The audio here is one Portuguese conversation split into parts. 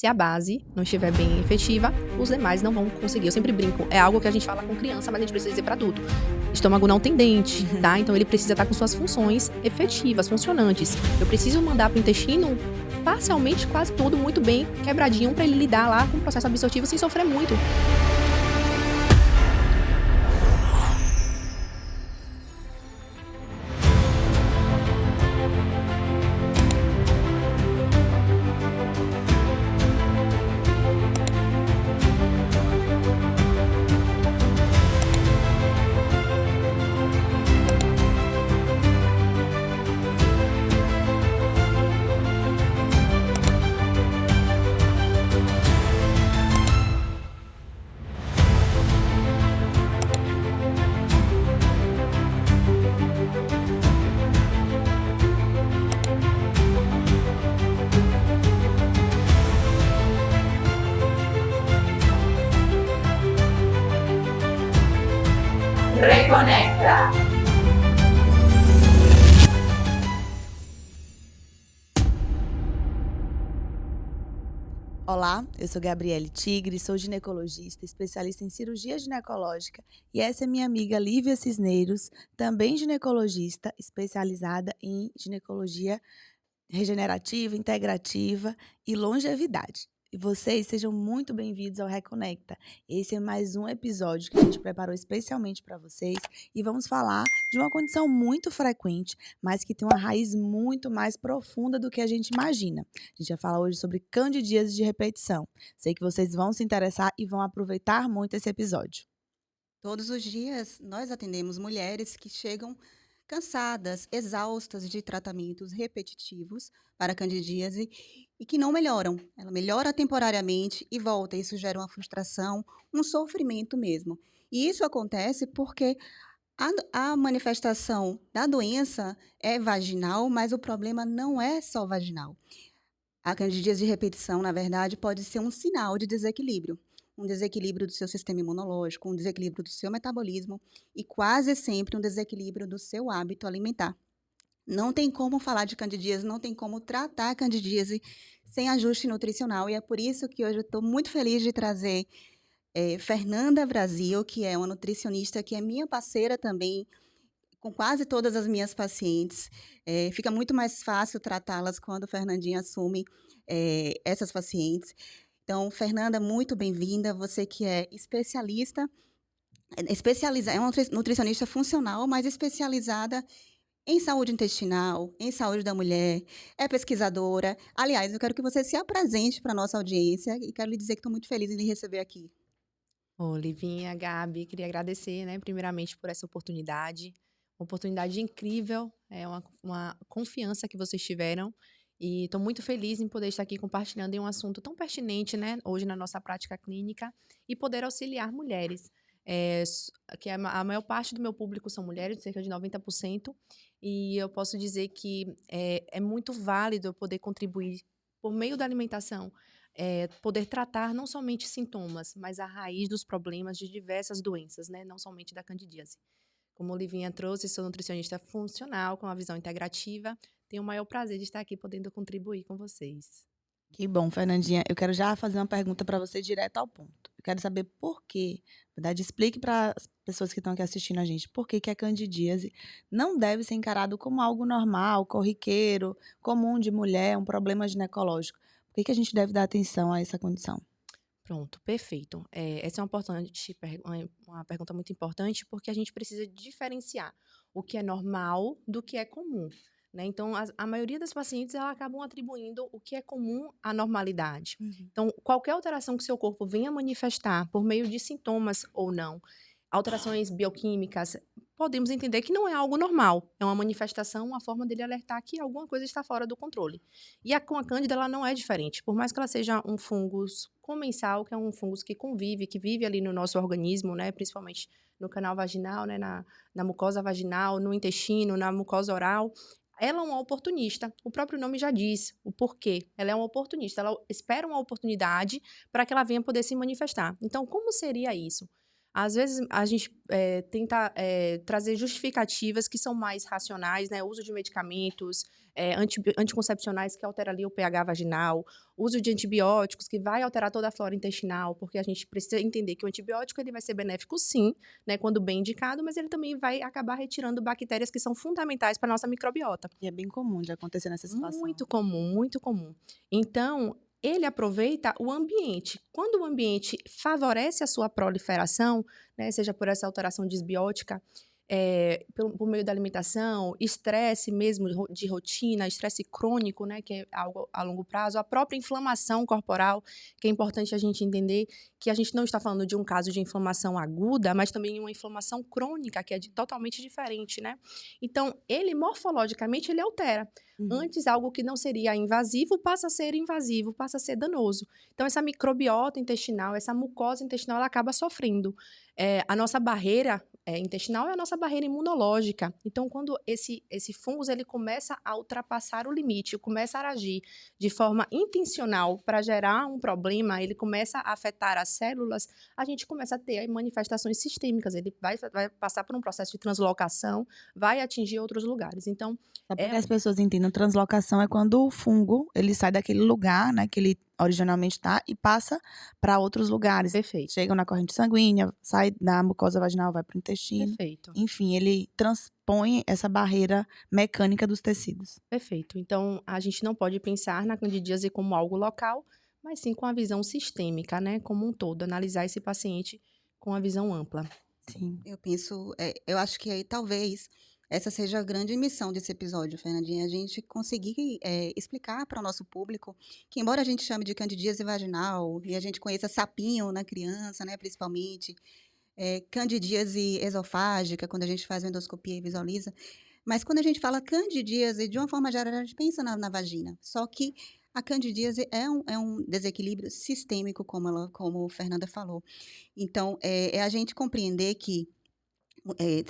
Se a base não estiver bem efetiva, os demais não vão conseguir. Eu sempre brinco, é algo que a gente fala com criança, mas a gente precisa dizer para adulto. Estômago não tem dente, tá? Então ele precisa estar com suas funções efetivas, funcionantes. Eu preciso mandar pro intestino parcialmente quase tudo muito bem quebradinho para ele lidar lá com o processo absortivo sem sofrer muito. Reconecta. Olá, eu sou Gabriele Tigre, sou ginecologista, especialista em cirurgia ginecológica, e essa é minha amiga Lívia Cisneiros, também ginecologista, especializada em ginecologia regenerativa, integrativa e longevidade. E vocês sejam muito bem-vindos ao Reconecta. Esse é mais um episódio que a gente preparou especialmente para vocês e vamos falar de uma condição muito frequente, mas que tem uma raiz muito mais profunda do que a gente imagina. A gente vai falar hoje sobre candidíase de repetição. Sei que vocês vão se interessar e vão aproveitar muito esse episódio. Todos os dias nós atendemos mulheres que chegam cansadas, exaustas de tratamentos repetitivos para candidíase e que não melhoram. Ela melhora temporariamente e volta. Isso gera uma frustração, um sofrimento mesmo. E isso acontece porque a manifestação da doença é vaginal, mas o problema não é só vaginal. A candidíase de repetição, na verdade, pode ser um sinal de desequilíbrio. Um desequilíbrio do seu sistema imunológico, um desequilíbrio do seu metabolismo e quase sempre um desequilíbrio do seu hábito alimentar. Não tem como falar de candidíase, não tem como tratar a candidíase sem ajuste nutricional, e é por isso que hoje eu estou muito feliz de trazer Fernanda Brasil, que é uma nutricionista, que é minha parceira também, com quase todas as minhas pacientes. Fica muito mais fácil tratá-las quando a Fernandinha assume essas pacientes. Então, Fernanda, muito bem-vinda. Você que é é uma nutricionista funcional, mas especializada em saúde intestinal, em saúde da mulher, é pesquisadora. Aliás, eu quero que você se apresente para a nossa audiência e quero lhe dizer que estou muito feliz em lhe receber aqui. Ô, Livinha, Gabi, queria agradecer, né, primeiramente por essa oportunidade. Uma oportunidade incrível, é uma confiança que vocês tiveram. E estou muito feliz em poder estar aqui compartilhando em um assunto tão pertinente, né, hoje na nossa prática clínica, e poder auxiliar mulheres. Que a maior parte do meu público são mulheres, cerca de 90%, e eu posso dizer que é muito válido eu poder contribuir por meio da alimentação, poder tratar não somente sintomas, mas a raiz dos problemas de diversas doenças, né, não somente da candidíase. Como a Olivinha trouxe, sou nutricionista funcional, com uma visão integrativa. Tenho o maior prazer de estar aqui podendo contribuir com vocês. Que bom, Fernandinha. Eu quero já fazer uma pergunta para você direto ao ponto. Eu quero saber por quê. Na verdade, explique para as pessoas que estão aqui assistindo a gente por que que a candidíase não deve ser encarado como algo normal, corriqueiro, comum de mulher, um problema ginecológico. Por que que a gente deve dar atenção a essa condição? Pronto, perfeito. Essa é uma pergunta muito importante, porque a gente precisa diferenciar o que é normal do que é comum, né? Então, a maioria das pacientes, elas acabam atribuindo o que é comum à normalidade. Então, qualquer alteração que seu corpo venha manifestar por meio de sintomas ou não, alterações bioquímicas, podemos entender que não é algo normal. É uma manifestação, uma forma dele alertar que alguma coisa está fora do controle. E com a Cândida, ela não é diferente. Por mais que ela seja um fungos comensal, que é um fungos que convive, que vive ali no nosso organismo, né, principalmente no canal vaginal, né, na mucosa vaginal, no intestino, na mucosa oral, ela é uma oportunista. O próprio nome já diz o porquê. Ela é uma oportunista. Ela espera uma oportunidade para que ela venha poder se manifestar. Então, como seria isso? Às vezes a gente tenta trazer justificativas que são mais racionais, né? Uso de medicamentos anticoncepcionais que altera ali o pH vaginal, uso de antibióticos que vai alterar toda a flora intestinal, porque a gente precisa entender que o antibiótico ele vai ser benéfico sim, né, quando bem indicado, mas ele também vai acabar retirando bactérias que são fundamentais para a nossa microbiota. E é bem comum de acontecer nessa situação. Muito comum, muito comum. Então, ele aproveita o ambiente. Quando o ambiente favorece a sua proliferação, né, seja por essa alteração disbiótica, por meio da alimentação, estresse mesmo de rotina, estresse crônico, né, que é algo a longo prazo, a própria inflamação corporal, que é importante a gente entender que a gente não está falando de um caso de inflamação aguda, mas também uma inflamação crônica, que é totalmente diferente, né? Então, ele morfologicamente, ele altera. Antes, algo que não seria invasivo passa a ser invasivo, passa a ser danoso. Então, essa microbiota intestinal, essa mucosa intestinal, ela acaba sofrendo. A nossa barreira intestinal é a nossa barreira imunológica. Então, quando esse fungos ele começa a ultrapassar o limite, começa a agir de forma intencional para gerar um problema, ele começa a afetar as células, a gente começa a ter manifestações sistêmicas. Ele vai passar por um processo de translocação, vai atingir outros lugares. Então, Só para que as pessoas entendam, translocação é quando o fungo ele sai daquele lugar, né, que ele originalmente está e passa para outros lugares. perfeito, Chega na corrente sanguínea, sai da mucosa vaginal, vai para o intestino. perfeito. Enfim, ele transpõe essa barreira mecânica dos tecidos. Perfeito. Então, a gente não pode pensar na candidíase como algo local, mas sim com a visão sistêmica, né, como um todo, analisar esse paciente com a visão ampla. Sim. Eu acho que aí talvez essa seja a grande missão desse episódio, Fernandinha, a gente conseguir explicar para o nosso público que, embora a gente chame de candidíase vaginal e a gente conheça sapinho na criança, né, principalmente, candidíase esofágica, quando a gente faz uma endoscopia e visualiza, mas quando a gente fala candidíase, de uma forma geral, a gente pensa na vagina, só que a candidíase é um desequilíbrio sistêmico, como a Fernanda falou. Então, é a gente compreender que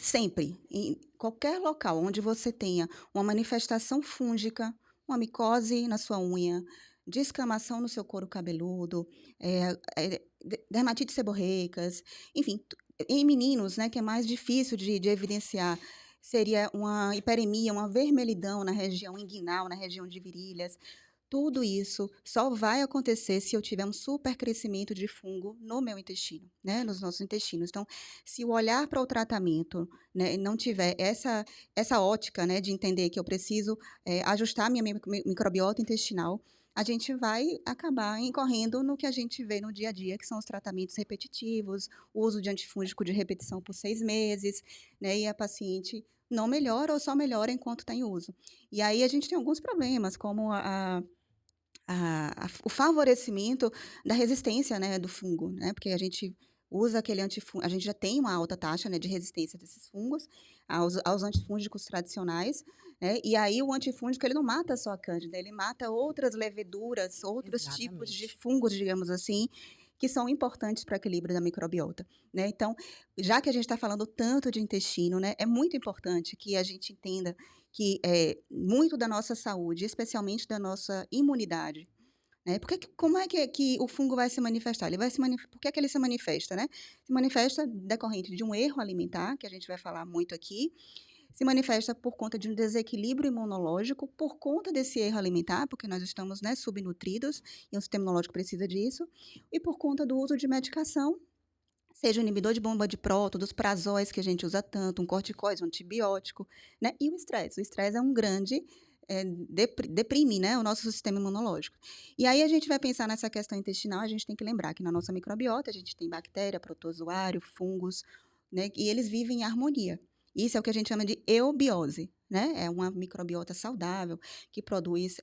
sempre, em qualquer local onde você tenha uma manifestação fúngica, uma micose na sua unha, descamação no seu couro cabeludo, dermatite seborreicas, enfim, em meninos, né, que é mais difícil de evidenciar, seria uma hiperemia, uma vermelhidão na região inguinal, na região de virilhas. Tudo isso só vai acontecer se eu tiver um supercrescimento de fungo no meu intestino, né, nos nossos intestinos. Então, se o olhar para o tratamento, né, não tiver essa ótica, né, de entender que eu preciso ajustar minha microbiota intestinal, a gente vai acabar incorrendo no que a gente vê no dia a dia, que são os tratamentos repetitivos, o uso de antifúngico de repetição por 6 meses, né, e a paciente não melhora ou só melhora enquanto está em uso. E aí a gente tem alguns problemas, como o favorecimento da resistência, né, do fungo, né, porque a gente usa aquele antifúngico, a gente já tem uma alta taxa, né, de resistência desses fungos aos antifúngicos tradicionais, né, e aí o antifúngico ele não mata só a cândida, ele mata outras leveduras, outros tipos de Exatamente. fungos, digamos assim, que são importantes para o equilíbrio da microbiota, né? Então, já que a gente está falando tanto de intestino, né, é muito importante que a gente entenda que muito da nossa saúde, especialmente da nossa imunidade, né? Como é que o fungo vai se manifestar? Por que ele se manifesta, né? Se manifesta decorrente de um erro alimentar, que a gente vai falar muito aqui, se manifesta por conta de um desequilíbrio imunológico, por conta desse erro alimentar, porque nós estamos, né, subnutridos e o sistema imunológico precisa disso, e por conta do uso de medicação, seja o inibidor de bomba de próton, dos prazóis que a gente usa tanto, um corticóide, um antibiótico, né? E o estresse. O estresse é um grande deprime, né, o nosso sistema imunológico. E aí a gente vai pensar nessa questão intestinal, a gente tem que lembrar que na nossa microbiota a gente tem bactéria, protozoário, fungos, né, e eles vivem em harmonia. Isso é o que a gente chama de eubiose, né? É uma microbiota saudável que produz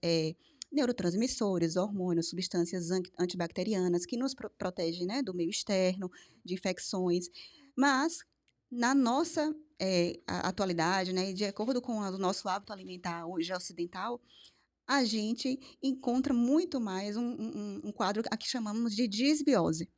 neurotransmissores, hormônios, substâncias antibacterianas que nos protegem, né, do meio externo, de infecções. Mas, na nossa atualidade, né, de acordo com o nosso hábito alimentar hoje ocidental, a gente encontra muito mais um quadro a que chamamos de disbiose,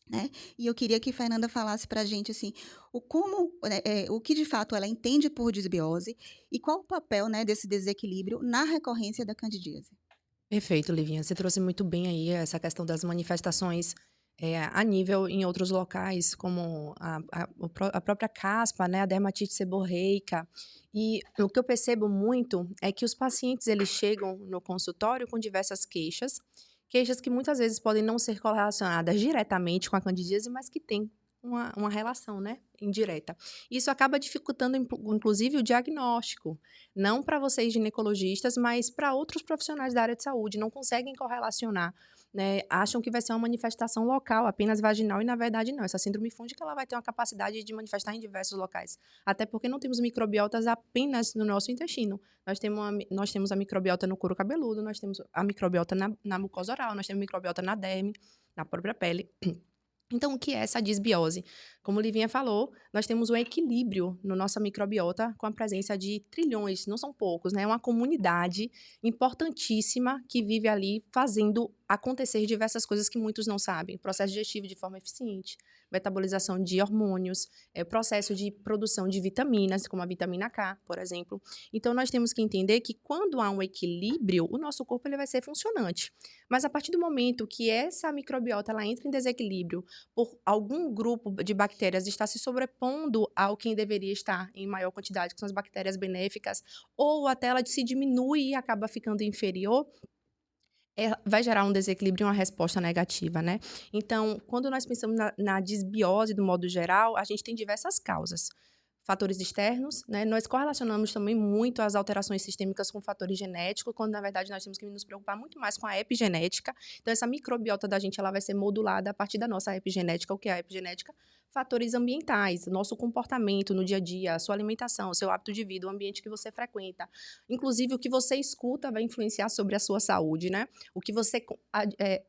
né? E eu queria que a Fernanda falasse para a gente assim, o que de fato ela entende por disbiose e qual o papel, né, desse desequilíbrio na recorrência da candidíase. Perfeito, Livinha. Você trouxe muito bem aí essa questão das manifestações a nível em outros locais, como a própria caspa, né, a dermatite seborreica. E o que eu percebo muito é que os pacientes eles chegam no consultório com diversas queixas, queixas que muitas vezes podem não ser correlacionadas diretamente com a candidíase, mas que têm uma relação, né, indireta. Isso acaba dificultando, inclusive, o diagnóstico, não para vocês ginecologistas, mas para outros profissionais da área de saúde, não conseguem correlacionar, né, acham que vai ser uma manifestação local, apenas vaginal, e na verdade não. Essa síndrome fúngica ela vai ter uma capacidade de manifestar em diversos locais, até porque não temos microbiotas apenas no nosso intestino. Nós temos a microbiota no couro cabeludo, nós temos a microbiota na mucosa oral, nós temos microbiota na derme, na própria pele. Então, o que é essa disbiose? Como Livinha falou, nós temos um equilíbrio no nossa microbiota com a presença de trilhões, não são poucos, né? É uma comunidade importantíssima que vive ali fazendo acontecer diversas coisas que muitos não sabem. Processo digestivo de forma eficiente, metabolização de hormônios, processo de produção de vitaminas, como a vitamina K, por exemplo. Então, nós temos que entender que quando há um equilíbrio, o nosso corpo ele vai ser funcionante. Mas a partir do momento que essa microbiota ela entra em desequilíbrio, por algum grupo de bactérias estar se sobrepondo ao quem deveria estar em maior quantidade, que são as bactérias benéficas, ou até ela se diminui e acaba ficando inferior, vai gerar um desequilíbrio e uma resposta negativa, né? Então, quando nós pensamos na disbiose, do modo geral, a gente tem diversas causas. Fatores externos, né? Nós correlacionamos também muito as alterações sistêmicas com fatores genéticos, quando na verdade nós temos que nos preocupar muito mais com a epigenética. Então, essa microbiota da gente ela vai ser modulada a partir da nossa epigenética. O que é a epigenética? Fatores ambientais, nosso comportamento no dia a dia, a sua alimentação, o seu hábito de vida, o ambiente que você frequenta. Inclusive, o que você escuta vai influenciar sobre a sua saúde, né? O que você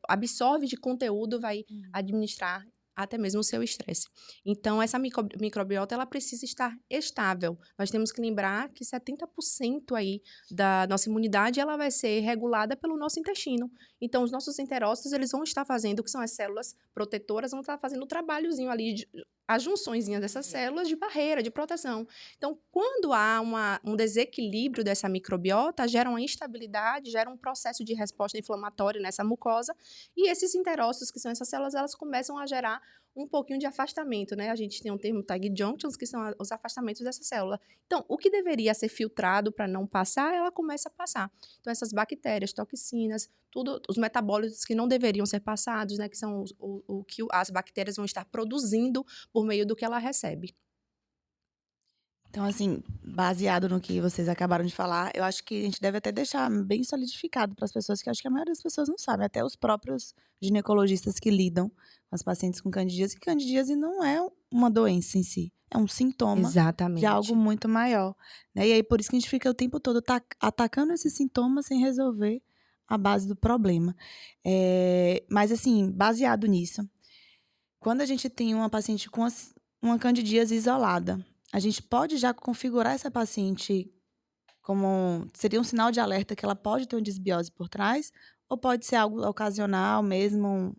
absorve de conteúdo vai administrar até mesmo o seu estresse. Então, essa microbiota, ela precisa estar estável. Nós temos que lembrar que 70% aí da nossa imunidade, ela vai ser regulada pelo nosso intestino. Então, os nossos enterócitos, eles vão estar fazendo, que são as células protetoras, vão estar fazendo o trabalhozinho ali, as junçõezinhas dessas células de barreira, de proteção. Então, quando há um desequilíbrio dessa microbiota, gera uma instabilidade, gera um processo de resposta inflamatória nessa mucosa, e esses enterócitos, que são essas células, elas começam a gerar um pouquinho de afastamento, né? A gente tem um termo tag junctions, que são os afastamentos dessa célula. Então, o que deveria ser filtrado para não passar, ela começa a passar. Então, essas bactérias, toxinas, tudo, os metabólitos que não deveriam ser passados, né? Que são o que as bactérias vão estar produzindo por meio do que ela recebe. Então, assim, baseado no que vocês acabaram de falar, eu acho que a gente deve até deixar bem solidificado para as pessoas, que eu acho que a maioria das pessoas não sabe, até os próprios ginecologistas que lidam com as pacientes com candidíase, que candidíase não é uma doença em si, é um sintoma de Exatamente. algo muito maior, né? E aí, por isso que a gente fica o tempo todo atacando esses sintomas sem resolver a base do problema. Mas, assim, baseado nisso, quando a gente tem uma paciente com uma candidíase isolada, a gente pode já configurar essa paciente como... Seria um sinal de alerta que ela pode ter uma disbiose por trás? Ou pode ser algo ocasional mesmo,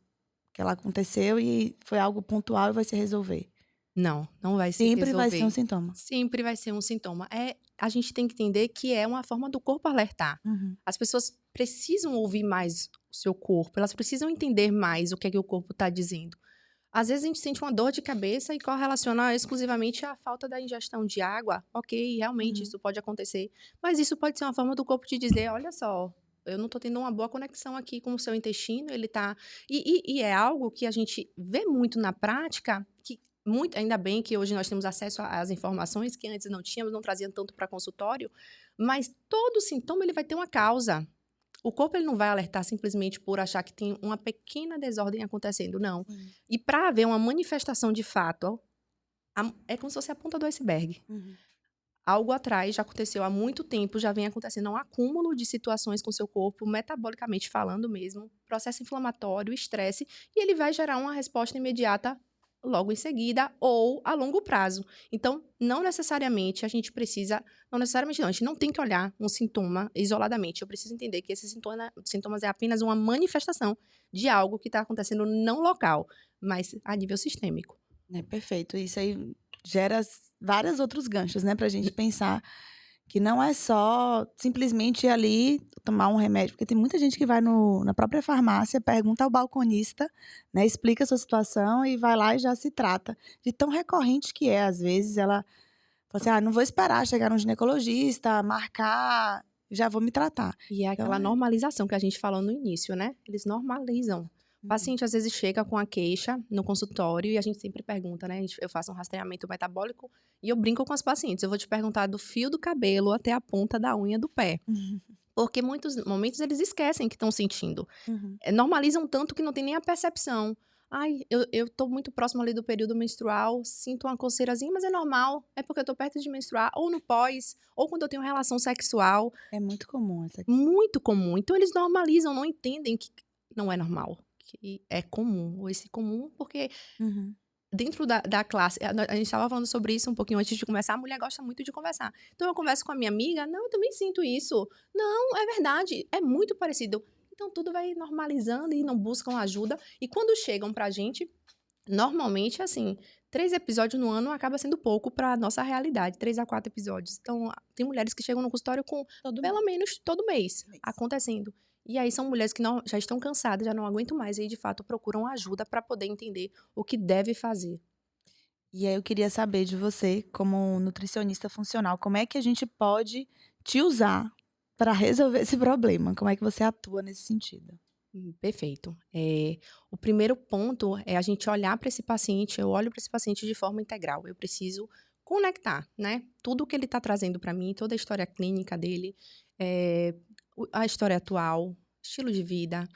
que ela aconteceu e foi algo pontual e vai se resolver? Não vai se Sempre resolver. vai ser um sintoma. Sempre vai ser um sintoma. A gente tem que entender que é uma forma do corpo alertar. As pessoas precisam ouvir mais o seu corpo, elas precisam entender mais o que é que o corpo está dizendo. Às vezes a gente sente uma dor de cabeça e correlaciona exclusivamente à falta da ingestão de água. Ok, realmente isso pode acontecer. Mas isso pode ser uma forma do corpo te dizer, olha só, eu não estou tendo uma boa conexão aqui com o seu intestino, ele está... E é algo que a gente vê muito na prática, que ainda bem que hoje nós temos acesso às informações que antes não tínhamos, não traziam tanto para consultório, mas todo sintoma ele vai ter uma causa. O corpo ele não vai alertar simplesmente por achar que tem uma pequena desordem acontecendo, não. E para haver uma manifestação de fato, é como se fosse a ponta do iceberg. Algo atrás já aconteceu há muito tempo, já vem acontecendo um acúmulo de situações com o seu corpo, metabolicamente falando mesmo, processo inflamatório, estresse, e ele vai gerar uma resposta imediata logo em seguida ou a longo prazo. Então, não necessariamente a gente não tem que olhar um sintoma isoladamente. Eu preciso entender que esses sintomas é apenas uma manifestação de algo que está acontecendo não local, mas a nível sistêmico. Perfeito. Isso aí gera vários outros ganchos, né, pra gente pensar Que não é só simplesmente ir ali tomar um remédio, porque tem muita gente que vai na própria farmácia, pergunta ao balconista, né, explica a sua situação e vai lá e já se trata. De tão recorrente que é, às vezes, ela fala assim: não vou esperar chegar no ginecologista, marcar, já vou me tratar. E é Então aquela normalização que a gente falou no início, né? Eles normalizam. O paciente às vezes chega com a queixa no consultório e a gente sempre pergunta, né? Eu faço um rastreamento metabólico e eu brinco com os pacientes. Eu vou te perguntar do fio do cabelo até a ponta da unha do pé. Uhum, Porque muitos momentos eles esquecem que estão sentindo. uhum. Normalizam tanto que não tem nem a percepção. Ai, eu tô muito próximo ali do período menstrual, sinto uma coceirazinha, mas é normal. É porque eu tô perto de menstruar, ou no pós, ou quando eu tenho relação sexual. É muito comum essa Muito comum. Então eles normalizam, não entendem que não é normal, que é comum. Ou esse comum, porque Uhum. dentro da classe, a gente estava falando sobre isso um pouquinho antes de começar, a mulher gosta muito de conversar. Então eu converso com a minha amiga, não, eu também sinto isso. Não, é verdade, é muito parecido. Então tudo vai normalizando e não buscam ajuda. E quando chegam pra gente, normalmente, assim, 3 episódios no ano acaba sendo pouco pra nossa realidade, 3 a 4 episódios. Então, tem mulheres que chegam no consultório com Todo pelo menos todo mês mês. acontecendo. E aí são mulheres que já estão cansadas, já não aguentam mais, e aí de fato procuram ajuda pra poder entender o que deve fazer. E aí eu queria saber de você, como nutricionista funcional, como é que a gente pode te usar para resolver esse problema? Como é que você atua nesse sentido? Perfeito. O primeiro ponto é a gente olhar para esse paciente, eu olho para esse paciente de forma integral. Eu preciso conectar, né? Tudo que ele está trazendo para mim, toda a história clínica dele, a história atual, estilo de vida,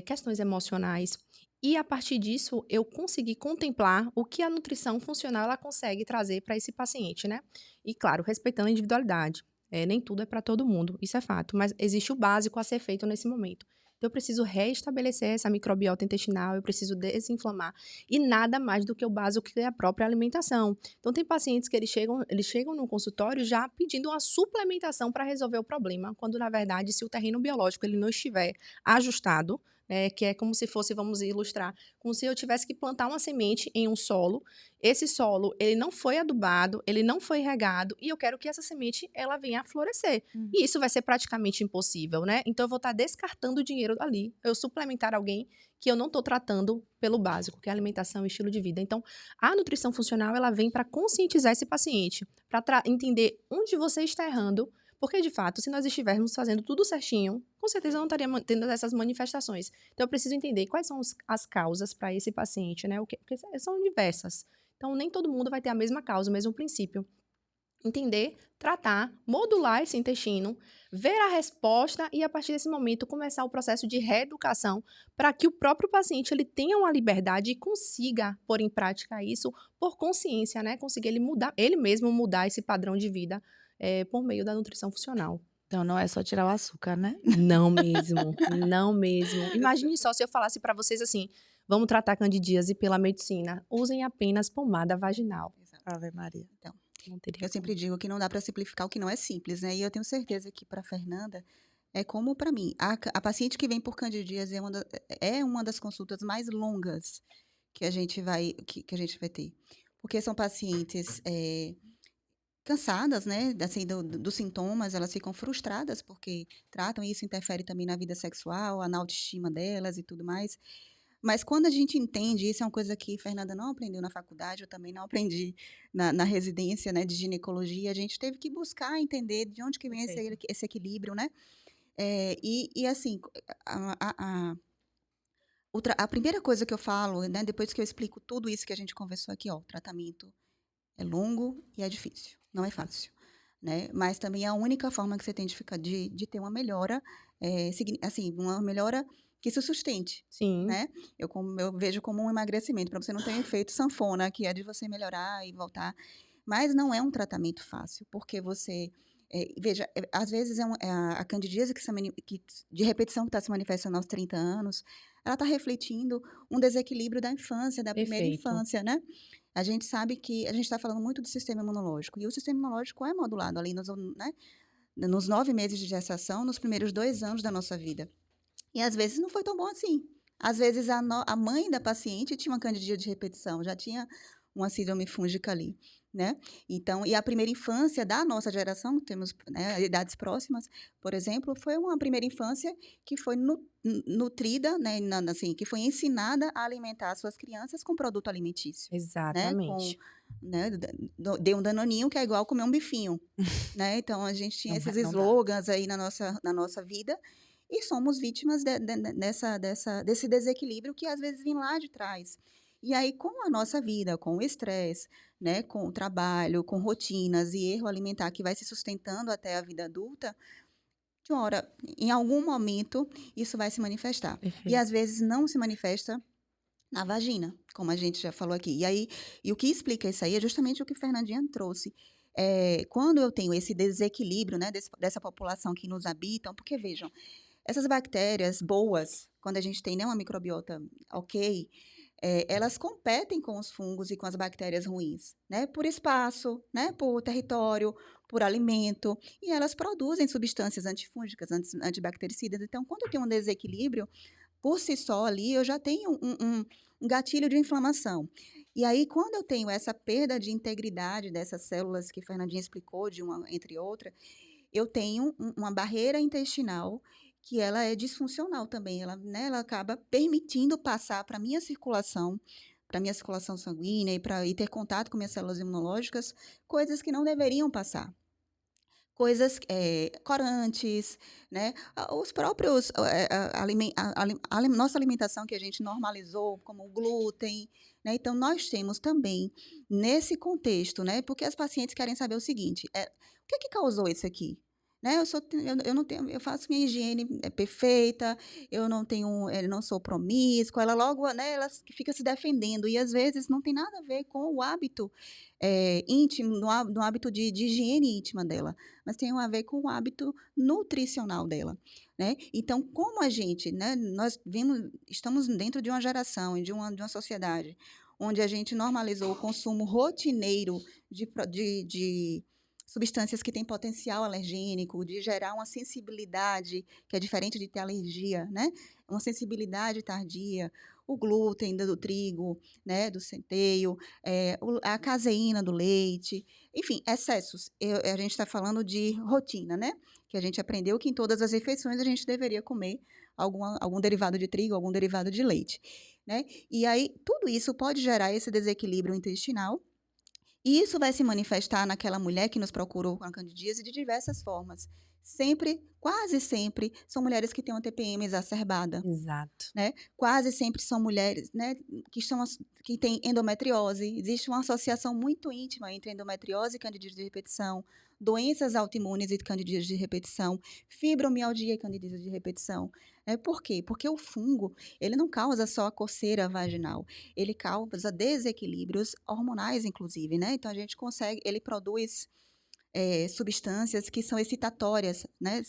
questões emocionais. E a partir disso, eu conseguir contemplar o que a nutrição funcional ela consegue trazer para esse paciente, né? E claro, respeitando a individualidade. Nem tudo é para todo mundo, isso é fato, mas existe o básico a ser feito nesse momento. Então, eu preciso restabelecer essa microbiota intestinal, eu preciso desinflamar. E nada mais do que o básico que é a própria alimentação. Então, tem pacientes que eles chegam no consultório já pedindo uma suplementação para resolver o problema, quando, na verdade, se o terreno biológico ele não estiver ajustado, que é como se fosse, vamos ilustrar, como se eu tivesse que plantar uma semente em um solo. Esse solo, ele não foi adubado, ele não foi regado, e eu quero que essa semente, ela venha a florescer. E isso vai ser praticamente impossível, né? Então, eu vou estar descartando o dinheiro ali, eu suplementar alguém que eu não estou tratando pelo básico, que é alimentação e estilo de vida. Então, a nutrição funcional, ela vem para conscientizar esse paciente, para entender onde você está errando, porque, de fato, se nós estivéssemos fazendo tudo certinho, com certeza não estaríamos tendo essas manifestações. Então, eu preciso entender quais são as causas para esse paciente, né? Porque são diversas. Então, nem todo mundo vai ter a mesma causa, o mesmo princípio. Entender, tratar, modular esse intestino, ver a resposta e, a partir desse momento, começar o processo de reeducação para que o próprio paciente ele tenha uma liberdade e consiga pôr em prática isso por consciência, né? Conseguir ele mesmo mudar esse padrão de vida por meio da nutrição funcional. Então não é só tirar o açúcar, né? Não mesmo, não mesmo. Imagine só se eu falasse para vocês assim, vamos tratar candidíase pela medicina, usem apenas pomada vaginal. Exato. Ave Maria. Então, Não teria eu sempre como. digo que não dá para simplificar o que não é simples, né? E eu tenho certeza que para Fernanda é como para mim. A paciente que vem por candidíase é uma das consultas mais longas que a gente vai ter. Porque são pacientes cansadas, né? Assim, dos sintomas, elas ficam frustradas porque tratam e isso interfere também na vida sexual, na autoestima delas e tudo mais. Mas quando a gente entende, isso é uma coisa que Fernanda não aprendeu na faculdade, eu também não aprendi na residência, né, de ginecologia, a gente teve que buscar entender de onde que vem Perfeito. esse equilíbrio, né? E assim, a primeira coisa que eu falo, né, depois que eu explico tudo isso que a gente conversou aqui, ó, o tratamento é longo e é difícil, não é fácil, né? Mas também é a única forma que você tem de ter uma melhora, assim, uma melhora que se sustente, Sim, né? Eu vejo como um emagrecimento, para você não ter um efeito sanfona, que é de você melhorar e voltar. Mas não é um tratamento fácil, porque você... veja, às vezes a candidíase que de repetição que está se manifestando aos 30 anos, ela está refletindo um desequilíbrio da infância, da primeira perfeito. infância, né? A gente sabe que a gente está falando muito do sistema imunológico, e o sistema imunológico é modulado ali nos 9 meses de gestação, nos primeiros 2 anos da nossa vida. E às vezes não foi tão bom assim. Às vezes a mãe da paciente tinha uma candidíase de repetição, já tinha uma síndrome fúngica ali, né? Então, e a primeira infância da nossa geração, temos, né, idades próximas, por exemplo, foi uma primeira infância que foi nutrida, né, assim, que foi ensinada a alimentar as suas crianças com produto alimentício, né? Com, Exatamente. né, dê um danoninho que é igual comer um bifinho, né? Então, a gente tinha Não, esses não dá. slogans aí na nossa vida e somos vítimas desse desequilíbrio que às vezes vem lá de trás. E aí, com a nossa vida, com o estresse, né, com o trabalho, com rotinas e erro alimentar que vai se sustentando até a vida adulta, de uma hora, em algum momento, isso vai se manifestar. E Perfeito. às vezes não se manifesta na vagina, como a gente já falou aqui. E aí, e o que explica isso aí é justamente o que Fernandinha trouxe. Quando eu tenho esse desequilíbrio, né, dessa população que nos habitam, porque vejam, essas bactérias boas, quando a gente tem, né, uma microbiota ok, elas competem com os fungos e com as bactérias ruins, né? Por espaço, né? Por território, por alimento, e elas produzem substâncias antifúngicas, antibactericidas. Então, quando eu tenho um desequilíbrio, por si só ali, eu já tenho um gatilho de inflamação. E aí, quando eu tenho essa perda de integridade dessas células que Fernandinha explicou, de uma entre outra, eu tenho uma barreira intestinal que ela é disfuncional também, ela, né, ela acaba permitindo passar para a minha circulação sanguínea e ter contato com minhas células imunológicas, coisas que não deveriam passar. Coisas, corantes, né? Os próprios, nossa alimentação que a gente normalizou, como o glúten, né? Então, nós temos também, nesse contexto, né? Porque as pacientes querem saber o seguinte, o que é que causou isso aqui? Né? Eu não tenho, eu faço minha higiene perfeita, eu não sou promíscua, ela logo, né? Ela fica se defendendo e às vezes não tem nada a ver com o hábito íntimo, no hábito de higiene íntima dela, mas tem a ver com o hábito nutricional dela, né? Então, como a gente, né, estamos dentro de uma geração e de uma sociedade onde a gente normalizou o consumo rotineiro de substâncias que têm potencial alergênico, de gerar uma sensibilidade, que é diferente de ter alergia, né? Uma sensibilidade tardia, o glúten do trigo, né, do centeio, a caseína do leite, enfim, excessos. A gente está falando de rotina, né? Que a gente aprendeu que em todas as refeições a gente deveria comer algum derivado de trigo, algum derivado de leite, né? E aí, tudo isso pode gerar esse desequilíbrio intestinal, e isso vai se manifestar naquela mulher que nos procurou com a candidíase de diversas formas. Sempre, quase sempre, são mulheres que têm uma TPM exacerbada, Exato. né? Quase sempre são mulheres, né, que têm endometriose. Existe uma associação muito íntima entre endometriose e candidíase de repetição, doenças autoimunes e candidíase de repetição, fibromialgia e candidíase de repetição. Por quê? Porque o fungo, ele não causa só a coceira vaginal, ele causa desequilíbrios hormonais, inclusive, né? Então, ele produz substâncias que são excitatórias, né?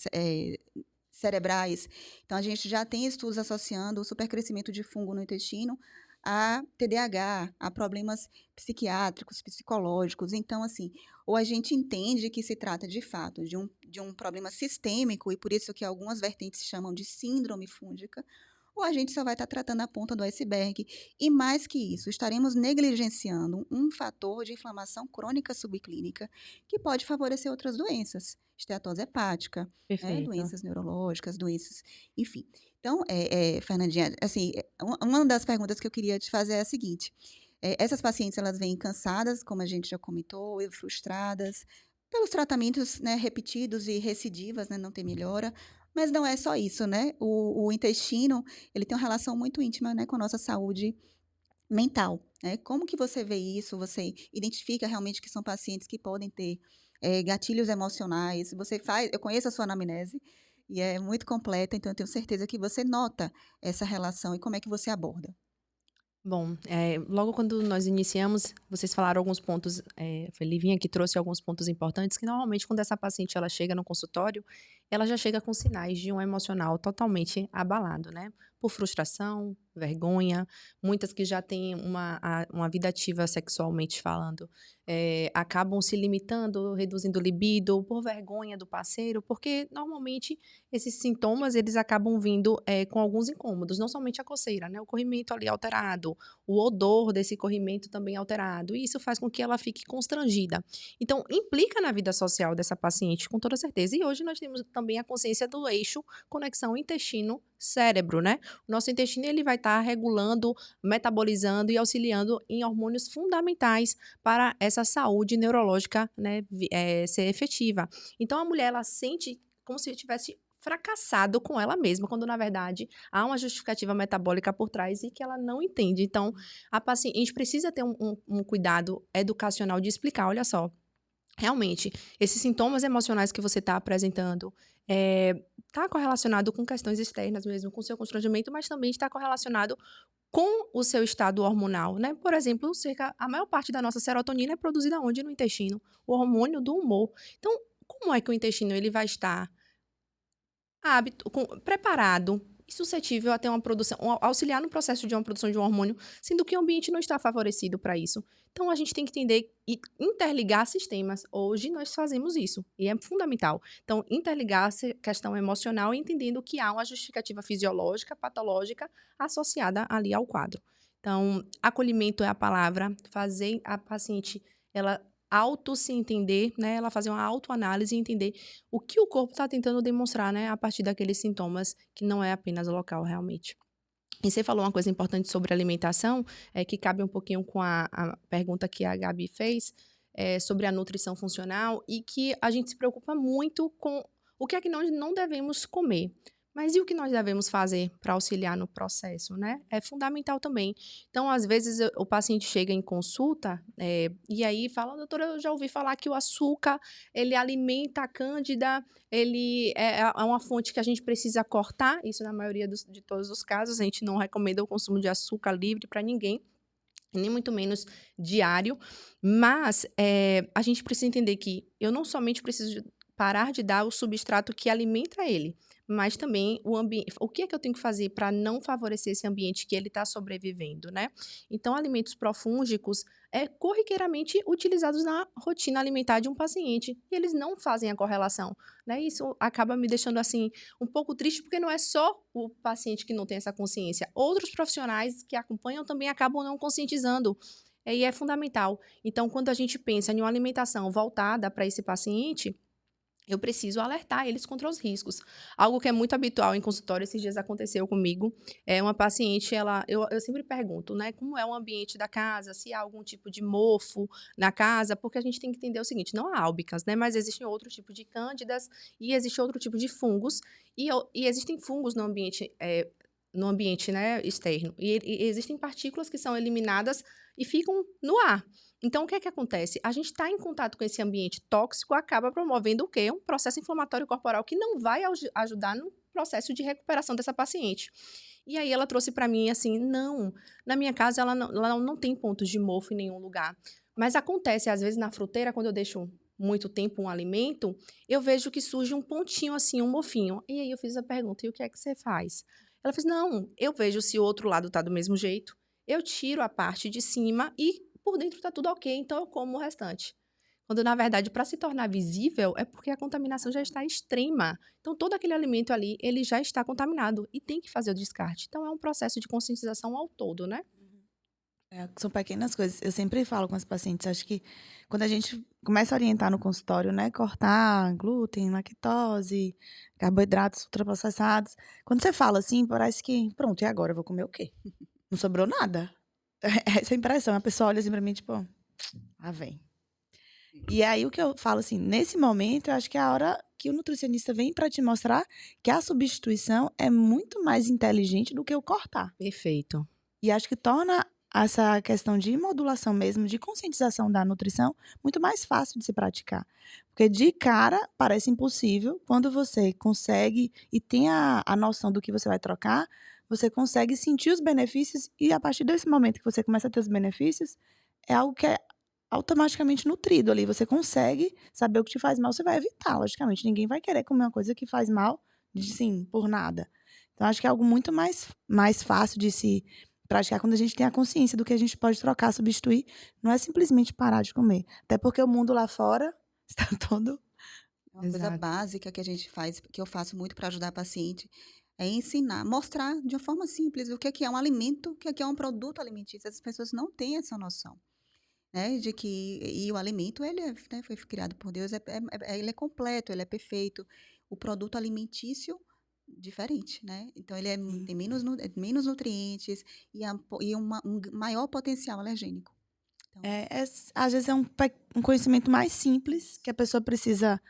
Cerebrais. Então, a gente já tem estudos associando o supercrescimento de fungo no intestino a TDAH, a problemas psiquiátricos, psicológicos. Então, assim, ou a gente entende que se trata, de fato, de um problema sistêmico, e por isso que algumas vertentes chamam de síndrome fúngica, ou a gente só vai estar tratando a ponta do iceberg. E mais que isso, estaremos negligenciando um fator de inflamação crônica subclínica que pode favorecer outras doenças, esteatose hepática, né, Perfeito. doenças neurológicas, doenças, enfim. Então, Fernandinha, assim, uma das perguntas que eu queria te fazer é a seguinte: essas pacientes, elas vêm cansadas, como a gente já comentou, e frustradas, pelos tratamentos, né, repetidos e recidivas, né, não tem melhora, mas não é só isso, né? O intestino, ele tem uma relação muito íntima, né, com a nossa saúde mental, né? Como que você vê isso? Você identifica realmente que são pacientes que podem ter gatilhos emocionais? Eu conheço a sua anamnese e é muito completa, então eu tenho certeza que você nota essa relação e como é que você aborda. Bom, logo quando nós iniciamos, vocês falaram alguns pontos, foi Livinha que trouxe alguns pontos importantes, que normalmente quando essa paciente ela chega no consultório, ela já chega com sinais de um emocional totalmente abalado, né? por frustração, vergonha, muitas que já têm uma vida ativa sexualmente falando, acabam se limitando, reduzindo o libido por vergonha do parceiro, porque normalmente esses sintomas eles acabam vindo com alguns incômodos, não somente a coceira, né? O corrimento ali alterado, o odor desse corrimento também alterado, e isso faz com que ela fique constrangida. Então, implica na vida social dessa paciente, com toda certeza. E hoje nós temos também a consciência do eixo conexão intestino-cérebro, né? O nosso intestino ele vai estar regulando, metabolizando e auxiliando em hormônios fundamentais para essa saúde neurológica, né, ser efetiva. Então, a mulher ela sente como se tivesse fracassado com ela mesma, quando na verdade há uma justificativa metabólica por trás e que ela não entende. Então, a gente precisa ter um cuidado educacional de explicar, olha só, realmente, esses sintomas emocionais que você está apresentando está correlacionado com questões externas mesmo, com o seu constrangimento, mas também está correlacionado com o seu estado hormonal, né? Por exemplo, a maior parte da nossa serotonina é produzida onde? No intestino, o hormônio do humor. Então, como é que o intestino ele vai estar preparado e suscetível a ter uma produção, auxiliar no processo de uma produção de um hormônio, sendo que o ambiente não está favorecido para isso? Então, a gente tem que entender e interligar sistemas. Hoje, nós fazemos isso, e é fundamental. Então, interligar a questão emocional, entendendo que há uma justificativa fisiológica, patológica, associada ali ao quadro. Então, acolhimento é a palavra, fazer a paciente, ela se entender, né? Ela fazer uma autoanálise e entender o que o corpo está tentando demonstrar, né? A partir daqueles sintomas, que não é apenas o local, realmente. E você falou uma coisa importante sobre alimentação, que cabe um pouquinho com a pergunta que a Gabi fez, sobre a nutrição funcional, e que a gente se preocupa muito com o que é que nós não devemos comer. Mas e o que nós devemos fazer para auxiliar no processo, né? É fundamental também. Então, às vezes, o paciente chega em consulta e aí fala, doutora, eu já ouvi falar que o açúcar, ele alimenta a cândida, ele é uma fonte que a gente precisa cortar. Isso, na maioria de todos os casos, a gente não recomenda o consumo de açúcar livre para ninguém, nem muito menos diário. Mas a gente precisa entender que eu não somente preciso parar de dar o substrato que alimenta ele, mas também o ambiente. O que é que eu tenho que fazer para não favorecer esse ambiente que ele está sobrevivendo, né? Então, alimentos profúngicos corriqueiramente utilizados na rotina alimentar de um paciente, e eles não fazem a correlação, né? Isso acaba me deixando, assim, um pouco triste, porque não é só o paciente que não tem essa consciência. Outros profissionais que acompanham também acabam não conscientizando. E é fundamental. Então, quando a gente pensa em uma alimentação voltada para esse paciente, eu preciso alertar eles contra os riscos. Algo que é muito habitual em consultório, esses dias aconteceu comigo, uma paciente, eu sempre pergunto, né, como é o ambiente da casa, se há algum tipo de mofo na casa, porque a gente tem que entender o seguinte, não há álbicas, né, mas existe outro tipo de cândidas e existe outro tipo de fungos, e existem fungos no ambiente, né, externo, e existem partículas que são eliminadas e ficam no ar. Então, o que é que acontece? A gente está em contato com esse ambiente tóxico, acaba promovendo o quê? Um processo inflamatório corporal que não vai ajudar no processo de recuperação dessa paciente. E aí ela trouxe para mim assim, não, na minha casa ela não tem pontos de mofo em nenhum lugar. Mas acontece, às vezes, na fruteira, quando eu deixo muito tempo um alimento, eu vejo que surge um pontinho assim, um mofinho. E aí eu fiz a pergunta, e o que é que você faz? Ela fez, não, eu vejo se o outro lado tá do mesmo jeito, eu tiro a parte de cima e por dentro tá tudo ok, então eu como o restante. Quando, na verdade, para se tornar visível, é porque a contaminação já está extrema. Então, todo aquele alimento ali, ele já está contaminado e tem que fazer o descarte. Então, é um processo de conscientização ao todo, né? São pequenas coisas. Eu sempre falo com as pacientes, acho que quando a gente começa a orientar no consultório, né, cortar glúten, lactose, carboidratos ultraprocessados, quando você fala assim, parece que, pronto, e agora? Eu vou comer o quê? Não sobrou nada. Essa é a impressão. A pessoa olha assim pra mim, tipo, vem. E aí, o que eu falo assim, nesse momento, eu acho que é a hora que o nutricionista vem para te mostrar que a substituição é muito mais inteligente do que o cortar. Perfeito. E acho que torna essa questão de modulação mesmo, de conscientização da nutrição, muito mais fácil de se praticar. Porque de cara parece impossível, quando você consegue e tem a noção do que você vai trocar, você consegue sentir os benefícios e a partir desse momento que você começa a ter os benefícios, é algo que é automaticamente nutrido ali. Você consegue saber o que te faz mal, você vai evitar, logicamente. Ninguém vai querer comer uma coisa que faz mal, sim, por nada. Então, acho que é algo muito mais fácil de se praticar quando a gente tem a consciência do que a gente pode trocar, substituir. Não é simplesmente parar de comer. Até porque o mundo lá fora está todo... Uma coisa Exato. básica que a gente faz, que eu faço muito para ajudar a paciente, é ensinar, mostrar de uma forma simples o que é um alimento, o que é um produto alimentício. As pessoas não têm essa noção, né, de que e o alimento ele é, né, foi criado por Deus, ele é completo, ele é perfeito. O produto alimentício diferente, né? Então ele tem menos nutrientes e um maior potencial alergênico. Então, Às vezes é um conhecimento mais simples que a pessoa precisa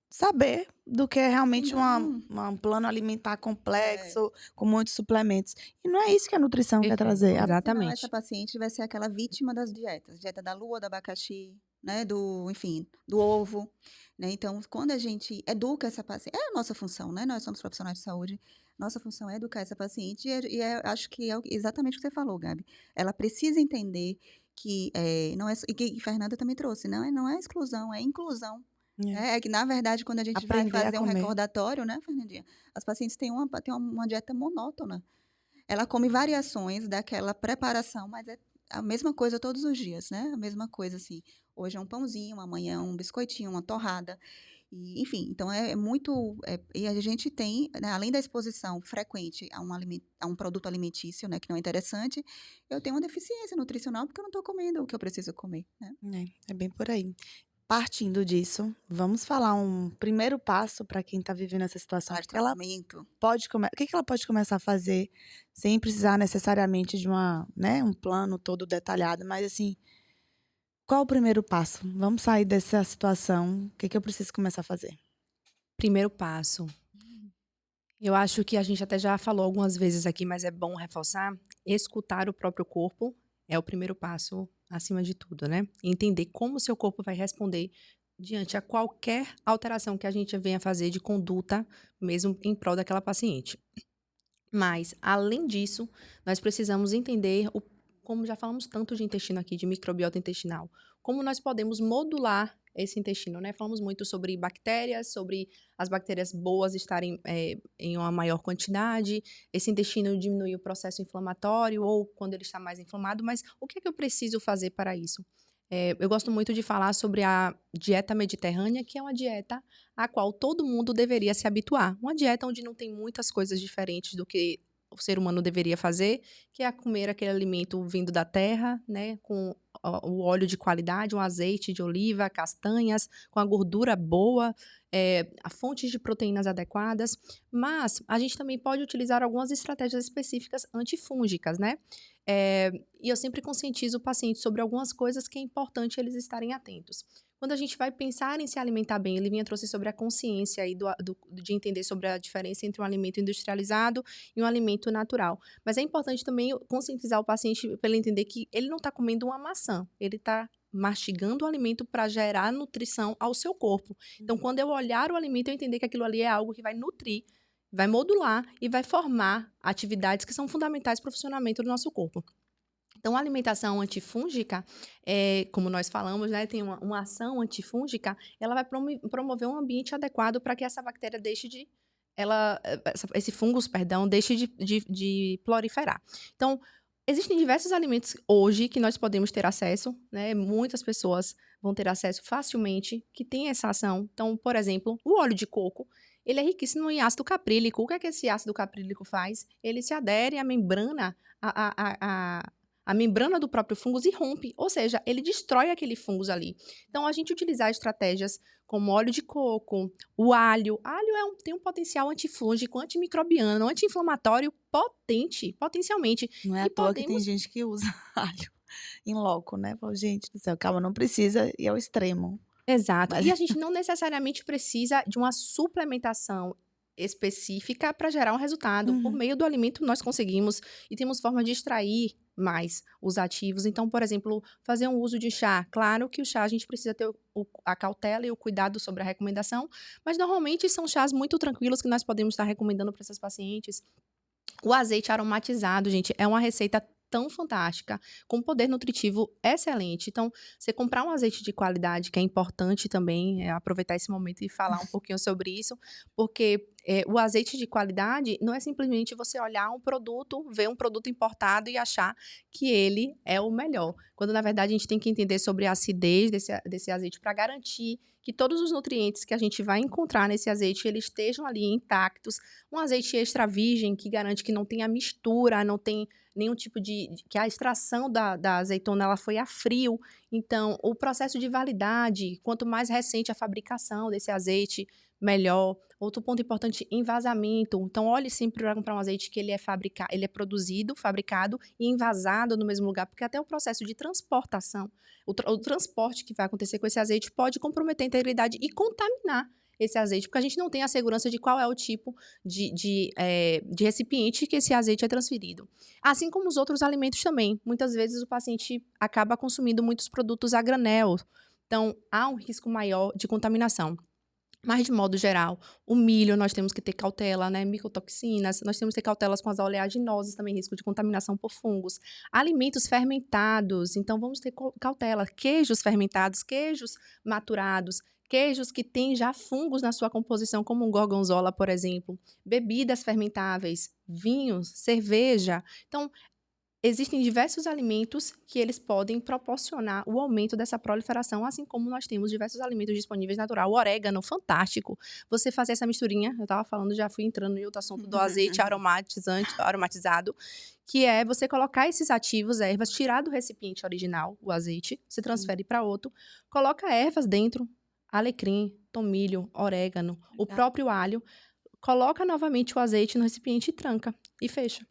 saber do que é realmente não, um plano alimentar é, complexo, com muitos suplementos. E não é isso que a nutrição quer Perfeito. trazer. senão essa Exatamente. paciente vai ser aquela vítima das dietas, dieta da lua, do abacaxi, né, enfim, do ovo, né? Então, quando a gente educa essa paciente, é a nossa função, né? Nós somos profissionais de saúde, nossa função é educar essa paciente acho que é exatamente o que você falou, Gabi. Ela precisa entender que não é, e que Fernanda também trouxe, não é exclusão, é inclusão. É. É que, na verdade, quando a gente vai Aprender a fazer um comer. recordatório, né, Fernandinha? As pacientes têm uma dieta monótona. Ela come variações daquela preparação, mas é a mesma coisa todos os dias, né? A mesma coisa, assim. Hoje é um pãozinho, amanhã é um biscoitinho, uma torrada. E, enfim, então é muito. E a gente tem, né, além da exposição frequente a um produto alimentício, né, que não é interessante, eu tenho uma deficiência nutricional porque eu não estou comendo o que eu preciso comer, né? É bem por aí. Partindo disso, vamos falar um primeiro passo para quem está vivendo essa situação. Para tratamento. O que ela pode começar a fazer sem precisar necessariamente de um plano todo detalhado, mas assim, qual o primeiro passo? Vamos sair dessa situação. O que eu preciso começar a fazer? Primeiro passo. Eu acho que a gente até já falou algumas vezes aqui, mas é bom reforçar. Escutar o próprio corpo é o primeiro passo acima de tudo, né? Entender como o seu corpo vai responder diante a qualquer alteração que a gente venha fazer de conduta, mesmo em prol daquela paciente. Mas, além disso, nós precisamos entender, como já falamos tanto de intestino aqui, de microbiota intestinal, como nós podemos modular esse intestino, né? Falamos muito sobre bactérias, sobre as bactérias boas estarem em uma maior quantidade, esse intestino diminuir o processo inflamatório ou quando ele está mais inflamado, mas o que é que eu preciso fazer para isso? Eu gosto muito de falar sobre a dieta mediterrânea, que é uma dieta a qual todo mundo deveria se habituar. Uma dieta onde não tem muitas coisas diferentes do que o ser humano deveria fazer, que é comer aquele alimento vindo da terra, né, com o óleo de qualidade, um azeite de oliva, castanhas, com a gordura boa, a fontes de proteínas adequadas. Mas a gente também pode utilizar algumas estratégias específicas antifúngicas, né? E eu sempre conscientizo o paciente sobre algumas coisas que é importante eles estarem atentos. Quando a gente vai pensar em se alimentar bem, Livinha trouxe sobre a consciência aí de entender sobre a diferença entre um alimento industrializado e um alimento natural. Mas é importante também conscientizar o paciente para ele entender que ele não está comendo uma maçã, ele está mastigando o alimento para gerar nutrição ao seu corpo. Então, quando eu olhar o alimento, eu entender que aquilo ali é algo que vai nutrir, vai modular e vai formar atividades que são fundamentais para o funcionamento do nosso corpo. Então, a alimentação antifúngica, como nós falamos, né, tem uma ação antifúngica, ela vai promover um ambiente adequado para que essa bactéria deixe de... esse fungos, perdão, deixe de proliferar. Então, existem diversos alimentos hoje que nós podemos ter acesso, né? Muitas pessoas vão ter acesso facilmente, que tem essa ação. Então, por exemplo, o óleo de coco, ele é riquíssimo em ácido caprílico. O que é que esse ácido caprílico faz? Ele se adere à membrana, a membrana do próprio fungos e rompe, ou seja, ele destrói aquele fungos ali. Então, a gente utilizar estratégias como óleo de coco, o alho. Alho tem um potencial antifúngico, antimicrobiano, anti-inflamatório potente, potencialmente. Não é à toa que tem gente que usa alho em loco, né? Fala, gente do céu, calma, não precisa e é o extremo. Exato. Mas... E a gente não necessariamente precisa de uma suplementação específica para gerar um resultado. Por meio do alimento nós conseguimos e temos forma de extrair mais os ativos. Então, por exemplo, fazer um uso de chá. Claro que o chá a gente precisa ter a cautela e o cuidado sobre a recomendação, mas normalmente são chás muito tranquilos que nós podemos estar recomendando para essas pacientes. O azeite aromatizado, gente, é uma receita tão fantástica, com poder nutritivo excelente. Então, você comprar um azeite de qualidade, que é importante também, aproveitar esse momento e falar um pouquinho sobre isso, porque o azeite de qualidade não é simplesmente você olhar um produto, ver um produto importado e achar que ele é o melhor. Quando, na verdade, a gente tem que entender sobre a acidez desse azeite para garantir que todos os nutrientes que a gente vai encontrar nesse azeite, eles estejam ali intactos. Um azeite extra virgem, que garante que não tenha mistura, não tem nenhum tipo que a extração da azeitona ela foi a frio. Então, o processo de validade, quanto mais recente a fabricação desse azeite, melhor. Outro ponto importante, envasamento. Então, olhe sempre para comprar um azeite que ele é produzido, fabricado e envasado no mesmo lugar, porque até o processo de transportação, o transporte que vai acontecer com esse azeite pode comprometer a integridade e contaminar esse azeite, porque a gente não tem a segurança de qual é o tipo de recipiente que esse azeite é transferido. Assim como os outros alimentos também. Muitas vezes o paciente acaba consumindo muitos produtos a granel, então há um risco maior de contaminação. Mas, de modo geral, o milho nós temos que ter cautela, né? Micotoxinas, nós temos que ter cautelas com as oleaginosas, também risco de contaminação por fungos. Alimentos fermentados, então vamos ter cautela. Queijos fermentados, queijos maturados, queijos que têm já fungos na sua composição, como um gorgonzola, por exemplo. Bebidas fermentáveis, vinhos, cerveja. Então, existem diversos alimentos que eles podem proporcionar o aumento dessa proliferação, assim como nós temos diversos alimentos disponíveis natural. O orégano, fantástico. Você fazer essa misturinha, eu estava falando, já fui entrando em outro assunto do azeite aromatizado, que é você colocar esses ativos, ervas, tirar do recipiente original, o azeite, você transfere para outro, coloca ervas dentro, alecrim, tomilho, orégano, o próprio alho, coloca novamente o azeite no recipiente e tranca, e fecha.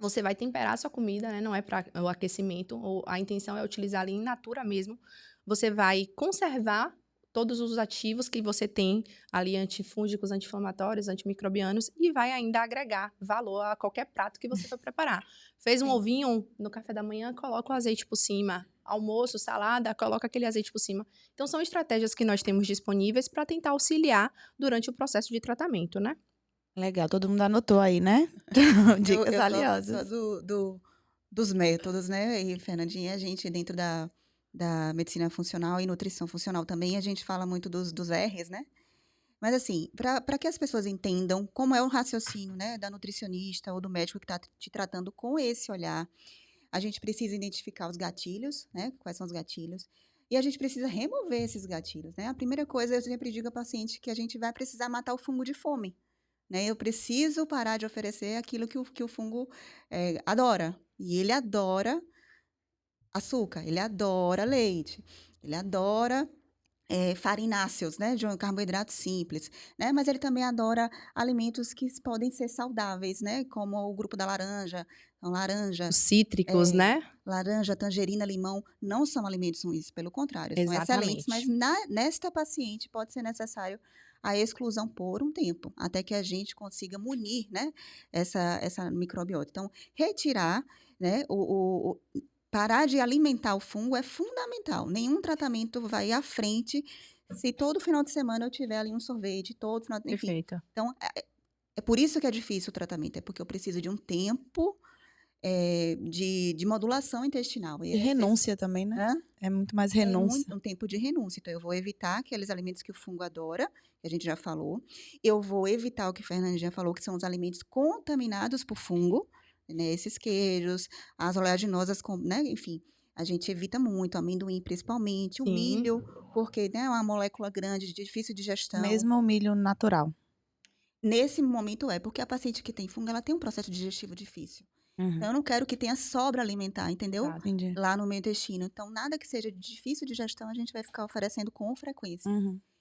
Você vai temperar a sua comida, né? Não é para o aquecimento, ou a intenção é utilizar ali in natura mesmo. Você vai conservar todos os ativos que você tem ali, antifúngicos, anti-inflamatórios, antimicrobianos, e vai ainda agregar valor a qualquer prato que você for preparar. Fez um ovinho no café da manhã, coloca o azeite por cima. Almoço, salada, coloca aquele azeite por cima. Então, são estratégias que nós temos disponíveis para tentar auxiliar durante o processo de tratamento, né? Legal, todo mundo anotou aí, né? Dicas Eu valiosas. sou dos métodos, né? E, Fernandinha, a gente, dentro da medicina funcional e nutrição funcional também, a gente fala muito dos R's, né? Mas, assim, para que as pessoas entendam como é o raciocínio, né, da nutricionista ou do médico que está te tratando com esse olhar, a gente precisa identificar os gatilhos, né? Quais são os gatilhos. E a gente precisa remover esses gatilhos, né? A primeira coisa, eu sempre digo ao paciente que a gente vai precisar matar o fungo de fome. Né? Eu preciso parar de oferecer aquilo que o fungo adora. E ele adora açúcar, ele adora leite, ele adora farináceos, né? De um carboidrato simples, né? Mas ele também adora alimentos que podem ser saudáveis, né? Como o grupo da laranja. Então, Os cítricos, né? laranja, tangerina, limão, não são alimentos ruins, pelo contrário, são excelentes, mas Exatamente. nesta paciente pode ser necessário a exclusão por um tempo, até que a gente consiga munir, né, essa microbiota. Então, retirar, né, parar de alimentar o fungo é fundamental. Nenhum tratamento vai à frente se todo final de semana eu tiver ali um sorvete, todo final, enfim. Perfeito. Então, é por isso que é difícil o tratamento, é porque eu preciso de um tempo de modulação intestinal. E renúncia também, né? Hã? É muito mais renúncia. Um tempo de renúncia. Então, eu vou evitar aqueles alimentos que o fungo adora, que a gente já falou. Eu vou evitar o que o Fernando já falou, que são os alimentos contaminados por fungo, né? Esses queijos, as oleaginosas, né? Enfim, a gente evita muito, amendoim principalmente, o Sim. milho, porque né, é uma molécula grande, de difícil digestão. Mesmo o milho natural. Nesse momento porque a paciente que tem fungo, ela tem um processo digestivo difícil. Então, eu não quero que tenha sobra alimentar, entendeu? Claro. Entendi. Lá no meu intestino. Então, nada que seja de difícil de digestão, a gente vai ficar oferecendo com frequência.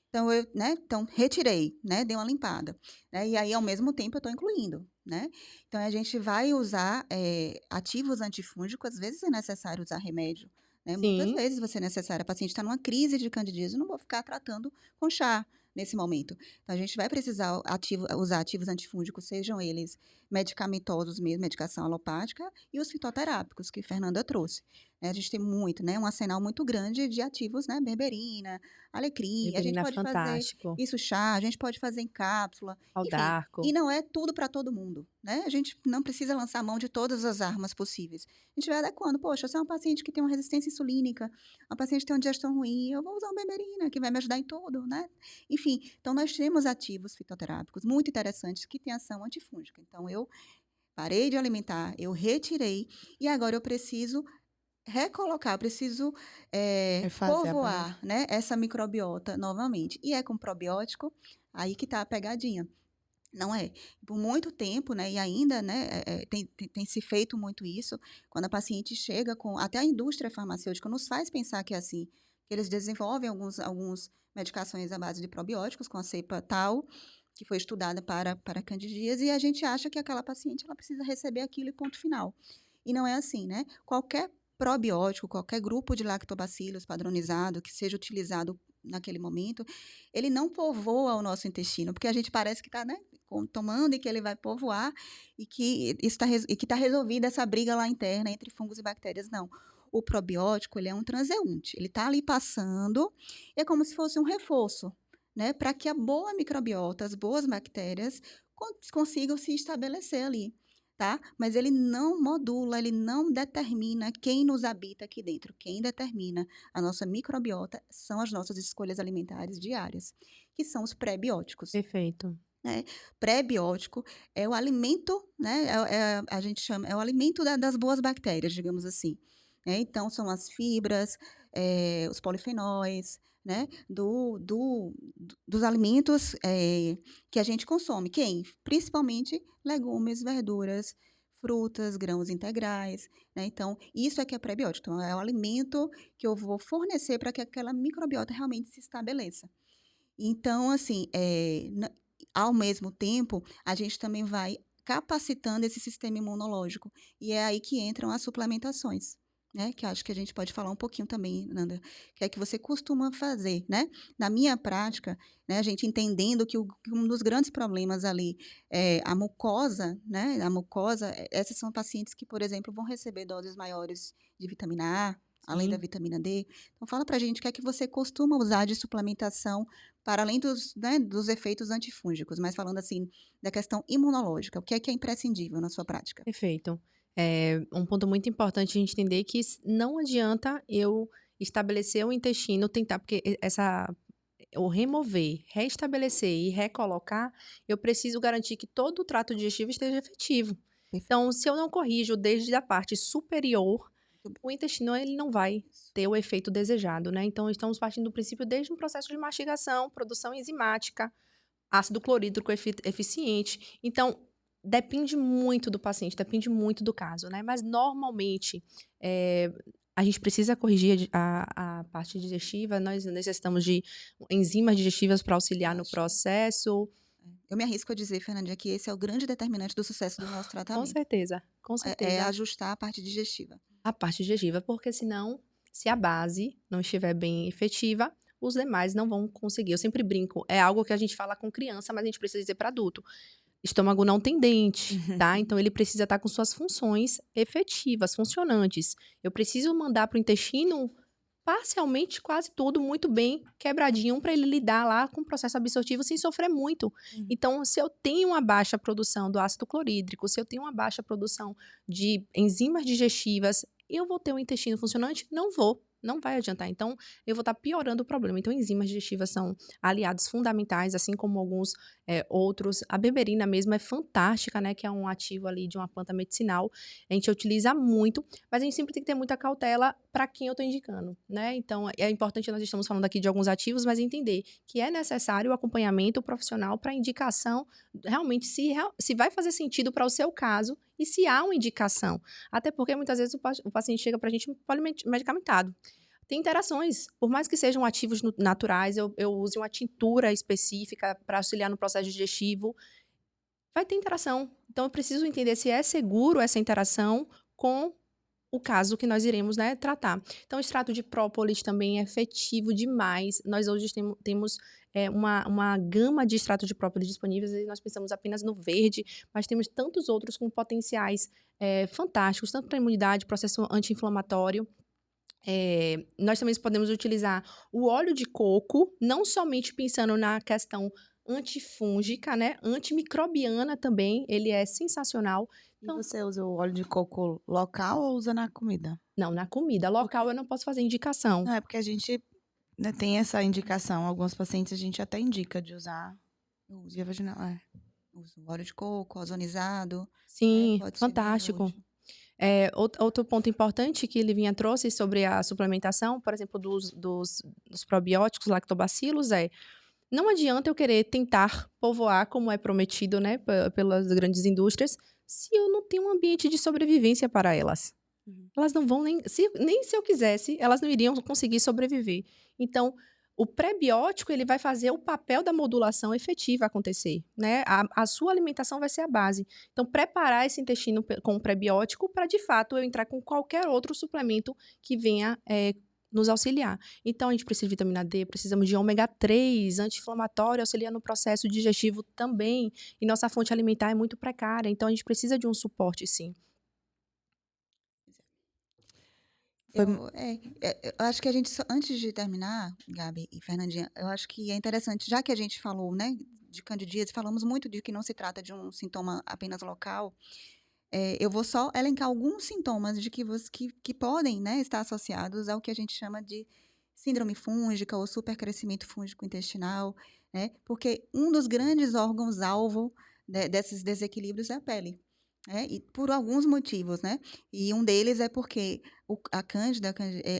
Então, então, retirei, né? Dei uma limpada. Né? E aí, ao mesmo tempo, eu estou incluindo, né? Então, a gente vai usar ativos antifúngicos. Às vezes, é necessário usar remédio. Né? Muitas vezes vai ser necessário. A paciente está numa crise de candidíase, eu não vou ficar tratando com chá. nesse momento. Então, a gente vai precisar usar ativos antifúngicos, sejam eles medicamentosos mesmo, medicação alopática, e os fitoterápicos, que a Fernanda trouxe. A gente tem muito, né? Um arsenal muito grande de ativos, né? Berberina, alecrim, a gente Berberina é pode fazer fantástico. isso chá, a gente pode fazer em cápsula, enfim. Aldarco. E não é tudo para todo mundo, né? A gente não precisa lançar mão de todas as armas possíveis. A gente vai adequando. Poxa, se é um paciente que tem uma resistência insulínica, uma paciente que tem uma digestão ruim, eu vou usar um berberina, que vai me ajudar em tudo, né? Enfim, então nós temos ativos fitoterápicos muito interessantes que têm ação antifúngica. Então, eu parei de alimentar, eu retirei, e agora eu preciso recolocar, eu preciso Refazer a barra. povoar, né, essa microbiota novamente. E é com probiótico, aí que tá a pegadinha. Não é. Por muito tempo, né, e ainda, né, tem se feito muito isso, quando a paciente chega com... Até a indústria farmacêutica nos faz pensar que é assim, que eles desenvolvem alguns medicações à base de probióticos, com a cepa tal, que foi estudada para candidíase, e a gente acha que aquela paciente ela precisa receber aquilo e ponto final. E não é assim, né? Qualquer probiótico, qualquer grupo de lactobacilos padronizado que seja utilizado naquele momento, ele não povoa o nosso intestino, porque a gente parece que está, né, tomando e que ele vai povoar e que está resolvida essa briga lá interna entre fungos e bactérias. Não. O probiótico, ele é um transeunte, ele está ali passando, é como se fosse um reforço, né, para que a boa microbiota, as boas bactérias consigam se estabelecer ali. Tá? Mas ele não modula, ele não determina quem nos habita aqui dentro. Quem determina a nossa microbiota são as nossas escolhas alimentares diárias, que são os pré-bióticos. Perfeito. Pré-biótico é o alimento, né? A gente chama, é o alimento das boas bactérias, digamos assim. Então, são as fibras, os polifenóis, né? Dos alimentos que a gente consome. Quem? Principalmente legumes, verduras, frutas, grãos integrais, né? Então, isso é que é pré-biótico. Então, é o alimento que eu vou fornecer para que aquela microbiota realmente se estabeleça. Então, assim, ao mesmo tempo, a gente também vai capacitando esse sistema imunológico. E é aí que entram as suplementações, né? Que acho que a gente pode falar um pouquinho também, Nanda, que é que você costuma fazer, né? Na minha prática, né, a gente entendendo que um dos grandes problemas ali é a mucosa, né? A mucosa, essas são pacientes que, por exemplo, vão receber doses maiores de vitamina A, além da Sim. vitamina D. Então, fala pra gente o que é que você costuma usar de suplementação para além dos efeitos antifúngicos, mas falando assim da questão imunológica, o que é imprescindível na sua prática? Perfeito. Um ponto muito importante a gente entender que não adianta eu estabelecer o intestino, tentar, porque o remover, restabelecer e recolocar, eu preciso garantir que todo o trato digestivo esteja efetivo. Perfeito. Então, se eu não corrijo desde a parte superior, o intestino ele não vai ter o efeito desejado, né? Então, estamos partindo do princípio desde um processo de mastigação, produção enzimática, ácido clorídrico eficiente. Então, depende muito do paciente, depende muito do caso, né? Mas, normalmente, a gente precisa corrigir a parte digestiva, nós necessitamos de enzimas digestivas para auxiliar no processo. Eu me arrisco a dizer, Fernandinha, que esse é o grande determinante do sucesso do nosso Com tratamento. certeza, com É certeza. ajustar a parte digestiva. A parte digestiva, porque senão, se a base não estiver bem efetiva, os demais não vão conseguir. Eu sempre brinco, é algo que a gente fala com criança, mas a gente precisa dizer para adulto. Estômago não tem dente, tá? Então, ele precisa estar com suas funções efetivas, funcionantes. Eu preciso mandar para o intestino parcialmente quase tudo muito bem quebradinho para ele lidar lá com o processo absortivo sem sofrer muito. Então, se eu tenho uma baixa produção do ácido clorídrico, se eu tenho uma baixa produção de enzimas digestivas, eu vou ter um intestino funcionante? Não vou. Não vai adiantar. Então, eu vou estar piorando o problema. Então, enzimas digestivas são aliados fundamentais, assim como alguns outros. A berberina mesmo é fantástica, né? Que é um ativo ali de uma planta medicinal. A gente utiliza muito, mas a gente sempre tem que ter muita cautela para quem eu estou indicando, né? Então, é importante, nós estamos falando aqui de alguns ativos, mas entender que é necessário o acompanhamento profissional para indicação, realmente, se vai fazer sentido para o seu caso e se há uma indicação. Até porque, muitas vezes, o paciente chega para a gente polimedicamentado. Tem interações, por mais que sejam ativos naturais, eu use uma tintura específica para auxiliar no processo digestivo, vai ter interação. Então, eu preciso entender se é seguro essa interação com o caso que nós iremos, né, tratar. Então, o extrato de própolis também é efetivo demais. Nós hoje temos uma gama de extrato de própolis disponíveis e nós pensamos apenas no verde, mas temos tantos outros com potenciais fantásticos, tanto para imunidade, processo anti-inflamatório. Nós também podemos utilizar o óleo de coco, não somente pensando na questão antifúngica, né? Antimicrobiana também, ele é sensacional. E Então, você usa o óleo de coco local ou usa na comida? não, na comida local eu não posso fazer indicação. Não, é porque a gente, né, tem essa indicação. Alguns pacientes a gente até indica de usar via vaginal. Uso óleo de coco, ozonizado, Sim, pode ser bem fantástico. útil. Outro ponto importante que Livinha trouxe sobre a suplementação, por exemplo, dos probióticos, lactobacilos, não adianta eu querer tentar povoar, como é prometido, né, pelas grandes indústrias, se eu não tenho um ambiente de sobrevivência para elas. Elas não vão nem se eu quisesse, elas não iriam conseguir sobreviver. Então, o pré-biótico, ele vai fazer o papel da modulação efetiva acontecer, né? A sua alimentação vai ser a base. Então, preparar esse intestino com o pré-biótico para, de fato, eu entrar com qualquer outro suplemento que venha nos auxiliar. Então, a gente precisa de vitamina D, precisamos de ômega 3, anti-inflamatório, auxilia no processo digestivo também. E nossa fonte alimentar é muito precária, então a gente precisa de um suporte, sim. Eu acho que a gente, antes de terminar, Gabi e Fernandinha, eu acho que é interessante, já que a gente falou, né, de candidíase, falamos muito de que não se trata de um sintoma apenas local, eu vou só elencar alguns sintomas de que podem, né, estar associados ao que a gente chama de síndrome fúngica ou supercrescimento fúngico intestinal, né, porque um dos grandes órgãos-alvo desses desequilíbrios é a pele. E por alguns motivos, né? E um deles é porque a Cândida,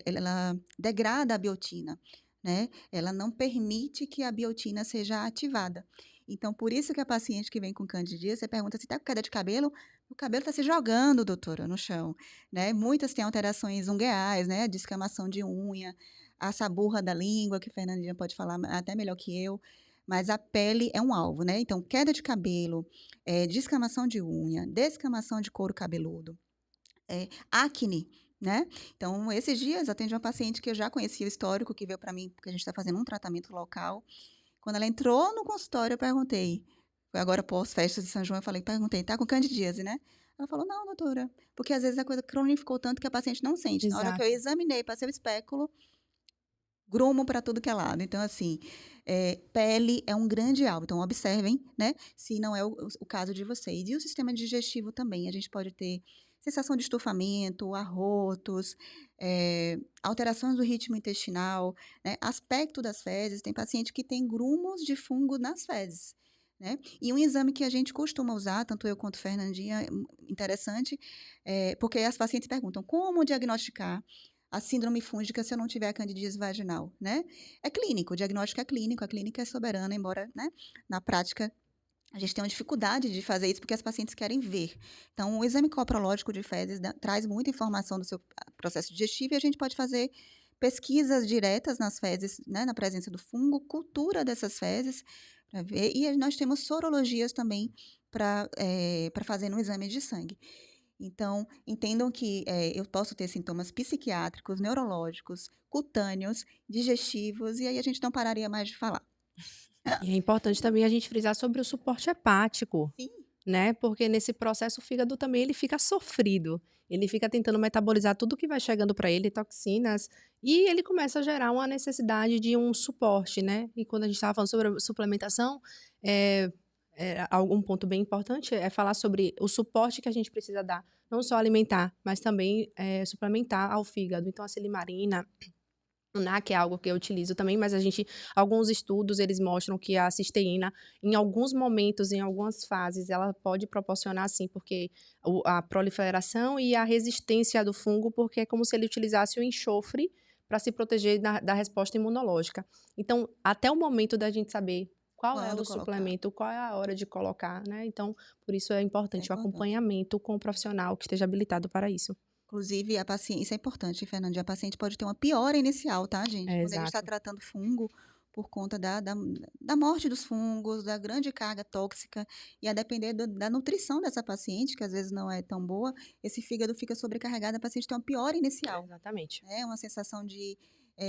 ela degrada a biotina, né? Ela não permite que a biotina seja ativada. Então, por isso que a paciente que vem com candidíase, você pergunta se está com queda de cabelo, o cabelo está se jogando, doutora, no chão, né? Muitas têm alterações ungueais, né? Descamação de unha, a saburra da língua, que a Fernandinha pode falar até melhor que eu, mas a pele é um alvo, né? Então, queda de cabelo, descamação de unha, descamação de couro cabeludo, acne, né? Então, esses dias atendi uma paciente que eu já conhecia o histórico, que veio para mim, porque a gente está fazendo um tratamento local. Quando ela entrou no consultório, eu perguntei, foi agora pós-festa de São João, perguntei, tá com candidíase, né? Ela falou, não, doutora, porque às vezes a coisa cronificou tanto que a paciente não sente. Na hora que eu Exato. examinei, passei o espéculo, grumo para tudo que é lado. Então, assim, pele é um grande alvo. Então, observem, né, se não é o caso de vocês. E o sistema digestivo também. A gente pode ter sensação de estufamento, arrotos, alterações do ritmo intestinal, né, aspecto das fezes. Tem paciente que tem grumos de fungo nas fezes, né? E um exame que a gente costuma usar, tanto eu quanto Fernandinha, interessante, porque as pacientes perguntam como diagnosticar a síndrome fúngica se eu não tiver a candidíase vaginal, né? É clínico, o diagnóstico é clínico, a clínica é soberana, embora, né, na prática a gente tem uma dificuldade de fazer isso porque as pacientes querem ver. Então, o exame coprológico de fezes traz muita informação do seu processo digestivo e a gente pode fazer pesquisas diretas nas fezes, né, na presença do fungo, cultura dessas fezes, para ver. E nós temos sorologias também para fazer no exame de sangue. Então, entendam que eu posso ter sintomas psiquiátricos, neurológicos, cutâneos, digestivos, e aí a gente não pararia mais de falar. E é importante também a gente frisar sobre o suporte hepático, Sim. né? Porque nesse processo o fígado também ele fica sofrido. Ele fica tentando metabolizar tudo que vai chegando para ele, toxinas, e ele começa a gerar uma necessidade de um suporte, né? E quando a gente estava falando sobre suplementação, algum ponto bem importante é falar sobre o suporte que a gente precisa dar, não só alimentar, mas também suplementar ao fígado. Então, a silimarina, o NAC é algo que eu utilizo também, mas alguns estudos, eles mostram que a cisteína, em alguns momentos, em algumas fases, ela pode proporcionar, sim, porque a proliferação e a resistência do fungo, porque é como se ele utilizasse o enxofre para se proteger da resposta imunológica. Então, até o momento da gente saber qual é Quando o colocar. suplemento, qual é a hora de colocar, né? Então, por isso é importante o importante. acompanhamento com o profissional que esteja habilitado para isso. Inclusive, a paciente, isso é importante, Fernanda, a paciente pode ter uma piora inicial, tá, gente? Quando a gente está Exato. tratando fungo, por conta da morte dos fungos, da grande carga tóxica, e a depender da nutrição dessa paciente, que às vezes não é tão boa, esse fígado fica sobrecarregado, a paciente tem uma piora inicial. Exatamente. Né? Uma sensação de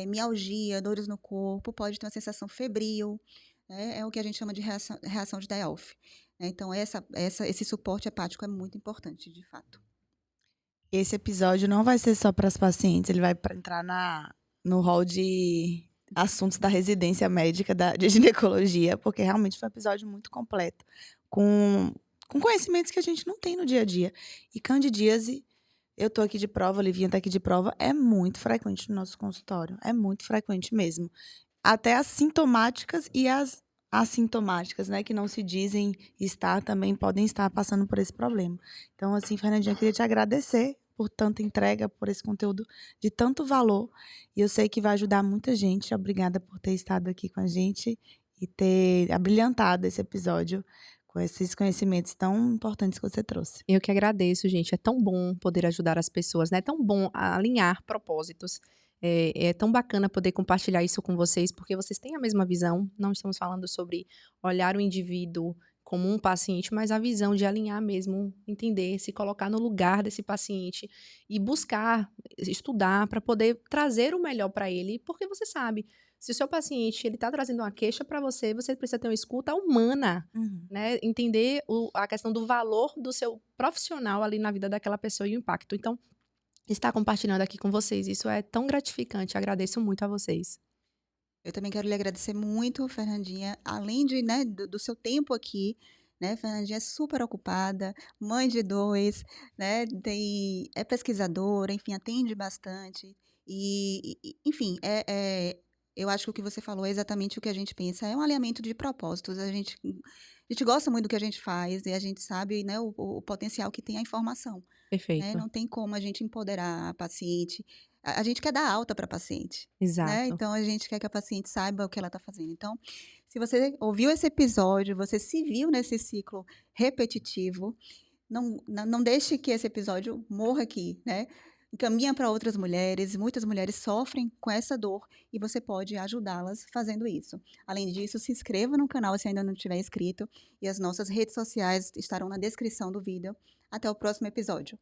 mialgia, dores no corpo, pode ter uma sensação febril, né? É o que a gente chama de reação de die-off. Né? Então, esse suporte hepático é muito importante, de fato. Esse episódio não vai ser só para as pacientes, ele vai entrar no hall de assuntos da residência médica de ginecologia, porque realmente foi um episódio muito completo, com conhecimentos que a gente não tem no dia a dia. E candidíase, eu tô aqui de prova, a Livinha tá aqui de prova, é muito frequente no nosso consultório, é muito frequente mesmo. Até as sintomáticas e as assintomáticas, né, que não se dizem estar, também podem estar passando por esse problema. Então, assim, Fernandinha, eu queria te agradecer por tanta entrega, por esse conteúdo de tanto valor. E eu sei que vai ajudar muita gente. Obrigada por ter estado aqui com a gente e ter abrilhantado esse episódio com esses conhecimentos tão importantes que você trouxe. Eu que agradeço, gente. É tão bom poder ajudar as pessoas, né? É tão bom alinhar propósitos. É tão bacana poder compartilhar isso com vocês, porque vocês têm a mesma visão. Não estamos falando sobre olhar o indivíduo como um paciente, mas a visão de alinhar mesmo, entender, se colocar no lugar desse paciente e buscar, estudar para poder trazer o melhor para ele, porque você sabe, se o seu paciente ele está trazendo uma queixa para você, você precisa ter uma escuta humana, né? Entender a questão do valor do seu profissional ali na vida daquela pessoa e o impacto. Então, estar compartilhando aqui com vocês, isso é tão gratificante. Agradeço muito a vocês. Eu também quero lhe agradecer muito, Fernandinha, além de, né, do seu tempo aqui, né? Fernandinha é super ocupada, mãe de 2, né? É pesquisadora, enfim, atende bastante. Enfim, eu acho que o que você falou é exatamente o que a gente pensa, é um alinhamento de propósitos. A gente gosta muito do que a gente faz e a gente sabe, né, o potencial que tem a informação. Né? Perfeito. Não tem como a gente empoderar a paciente. A gente quer dar alta para a paciente. Exato. Né? Então, a gente quer que a paciente saiba o que ela está fazendo. Então, se você ouviu esse episódio, você se viu nesse ciclo repetitivo, não deixe que esse episódio morra aqui, né? Encaminha para outras mulheres, muitas mulheres sofrem com essa dor e você pode ajudá-las fazendo isso. Além disso, se inscreva no canal se ainda não tiver inscrito e as nossas redes sociais estarão na descrição do vídeo. Até o próximo episódio.